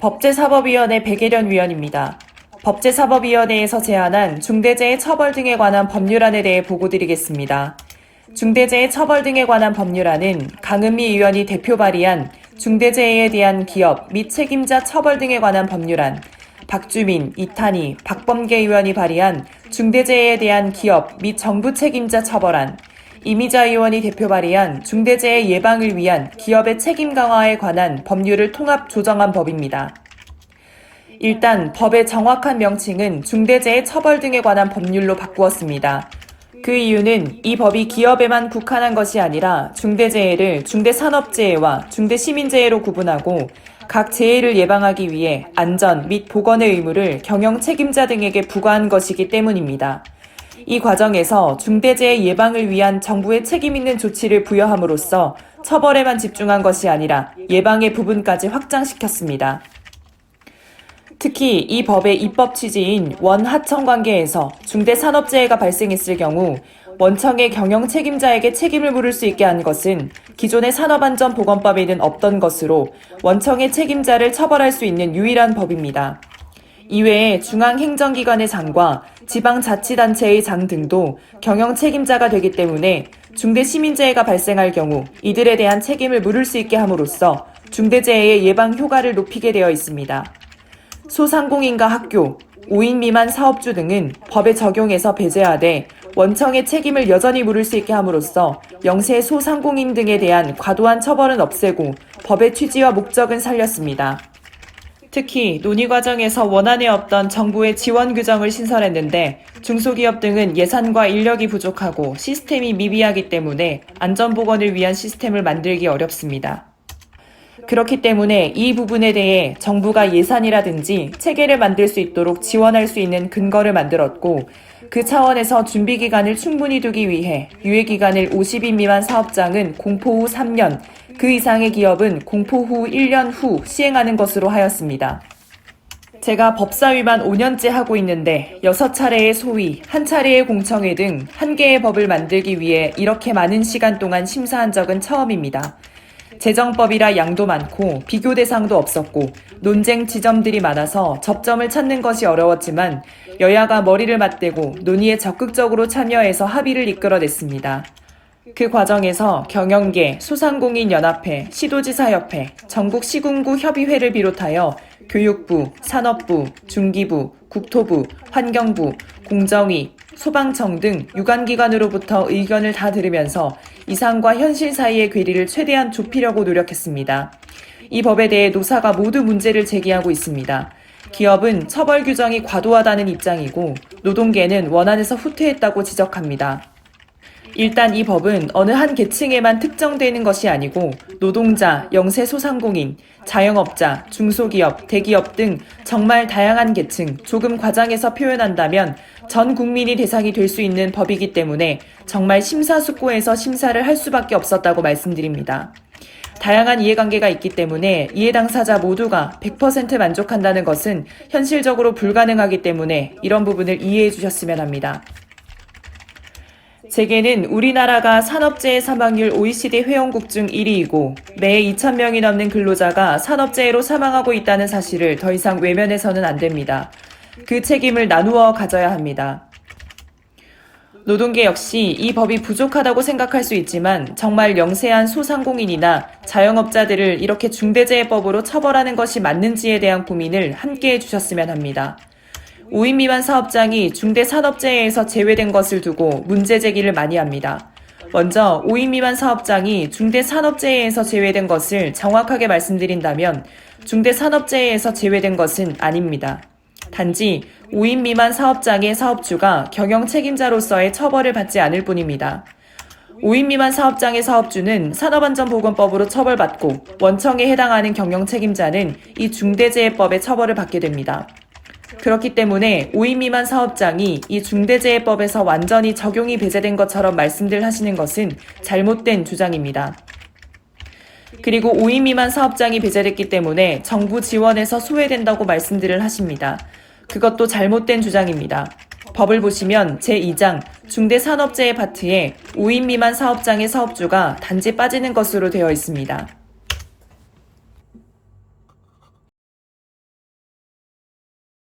법제사법위원회 백예련 위원입니다. 법제사법위원회에서 제안한 중대재해 처벌 등에 관한 법률안에 대해 보고드리겠습니다. 중대재해 처벌 등에 관한 법률안은 강은미 의원이 대표 발의한 중대재해에 대한 기업 및 책임자 처벌 등에 관한 법률안, 박주민, 이탄희, 박범계 의원이 발의한 중대재해에 대한 기업 및 정부 책임자 처벌안, 이미자 의원이 대표 발의한 중대재해 예방을 위한 기업의 책임 강화에 관한 법률을 통합 조정한 법입니다. 일단 법의 정확한 명칭은 중대재해 처벌 등에 관한 법률로 바꾸었습니다. 그 이유는 이 법이 기업에만 국한한 것이 아니라 중대재해를 중대산업재해와 중대시민재해로 구분하고 각 재해를 예방하기 위해 안전 및 보건의 의무를 경영 책임자 등에게 부과한 것이기 때문입니다. 이 과정에서 중대재해 예방을 위한 정부의 책임 있는 조치를 부여함으로써 처벌에만 집중한 것이 아니라 예방의 부분까지 확장시켰습니다. 특히 이 법의 입법 취지인 원하청 관계에서 중대산업재해가 발생했을 경우 원청의 경영 책임자에게 책임을 물을 수 있게 한 것은 기존의 산업안전보건법에는 없던 것으로 원청의 책임자를 처벌할 수 있는 유일한 법입니다. 이외에 중앙행정기관의 장과 지방자치단체의 장 등도 경영 책임자가 되기 때문에 중대시민재해가 발생할 경우 이들에 대한 책임을 물을 수 있게 함으로써 중대재해의 예방 효과를 높이게 되어 있습니다. 소상공인과 학교, 5인 미만 사업주 등은 법의 적용에서 배제하되 원청의 책임을 여전히 물을 수 있게 함으로써 영세 소상공인 등에 대한 과도한 처벌은 없애고 법의 취지와 목적은 살렸습니다. 특히 논의 과정에서 원안에 없던 정부의 지원 규정을 신설했는데 중소기업 등은 예산과 인력이 부족하고 시스템이 미비하기 때문에 안전보건을 위한 시스템을 만들기 어렵습니다. 그렇기 때문에 이 부분에 대해 정부가 예산이라든지 체계를 만들 수 있도록 지원할 수 있는 근거를 만들었고 그 차원에서 준비기간을 충분히 두기 위해 유예기간을 50인 미만 사업장은 공포 후 3년, 그 이상의 기업은 공포 후 1년 후 시행하는 것으로 하였습니다. 제가 법사위만 5년째 하고 있는데 6차례의 소위, 1차례의 공청회 등 1개의 법을 만들기 위해 이렇게 많은 시간 동안 심사한 적은 처음입니다. 재정법이라 양도 많고 비교 대상도 없었고 논쟁 지점들이 많아서 접점을 찾는 것이 어려웠지만 여야가 머리를 맞대고 논의에 적극적으로 참여해서 합의를 이끌어냈습니다. 그 과정에서 경영계, 소상공인연합회, 시도지사협회, 전국시군구 협의회를 비롯하여 교육부, 산업부, 중기부, 국토부, 환경부, 공정위, 소방청 등 유관기관으로부터 의견을 다 들으면서 이상과 현실 사이의 괴리를 최대한 좁히려고 노력했습니다. 이 법에 대해 노사가 모두 문제를 제기하고 있습니다. 기업은 처벌 규정이 과도하다는 입장이고 노동계는 원안에서 후퇴했다고 지적합니다. 일단 이 법은 어느 한 계층에만 특정되는 것이 아니고 노동자, 영세소상공인, 자영업자, 중소기업, 대기업 등 정말 다양한 계층, 조금 과장해서 표현한다면 전 국민이 대상이 될 수 있는 법이기 때문에 정말 심사숙고해서 심사를 할 수밖에 없었다고 말씀드립니다. 다양한 이해관계가 있기 때문에 이해 당사자 모두가 100% 만족한다는 것은 현실적으로 불가능하기 때문에 이런 부분을 이해해 주셨으면 합니다. 재계는 우리나라가 산업재해 사망률 OECD 회원국 중 1위이고 매 2,000명이 넘는 근로자가 산업재해로 사망하고 있다는 사실을 더 이상 외면해서는 안 됩니다. 그 책임을 나누어 가져야 합니다. 노동계 역시 이 법이 부족하다고 생각할 수 있지만 정말 영세한 소상공인이나 자영업자들을 이렇게 중대재해법으로 처벌하는 것이 맞는지에 대한 고민을 함께 해주셨으면 합니다. 5인 미만 사업장이 중대산업재해에서 제외된 것을 두고 문제 제기를 많이 합니다. 먼저 5인 미만 사업장이 중대산업재해에서 제외된 것을 정확하게 말씀드린다면 중대산업재해에서 제외된 것은 아닙니다. 단지 5인 미만 사업장의 사업주가 경영 책임자로서의 처벌을 받지 않을 뿐입니다. 5인 미만 사업장의 사업주는 산업안전보건법으로 처벌받고 원청에 해당하는 경영 책임자는 이 중대재해법의 처벌을 받게 됩니다. 그렇기 때문에 5인 미만 사업장이 이 중대재해법에서 완전히 적용이 배제된 것처럼 말씀들 하시는 것은 잘못된 주장입니다. 그리고 5인 미만 사업장이 배제됐기 때문에 정부 지원에서 소외된다고 말씀들을 하십니다. 그것도 잘못된 주장입니다. 법을 보시면 제2장 중대산업재해 파트에 5인 미만 사업장의 사업주가 단지 빠지는 것으로 되어 있습니다.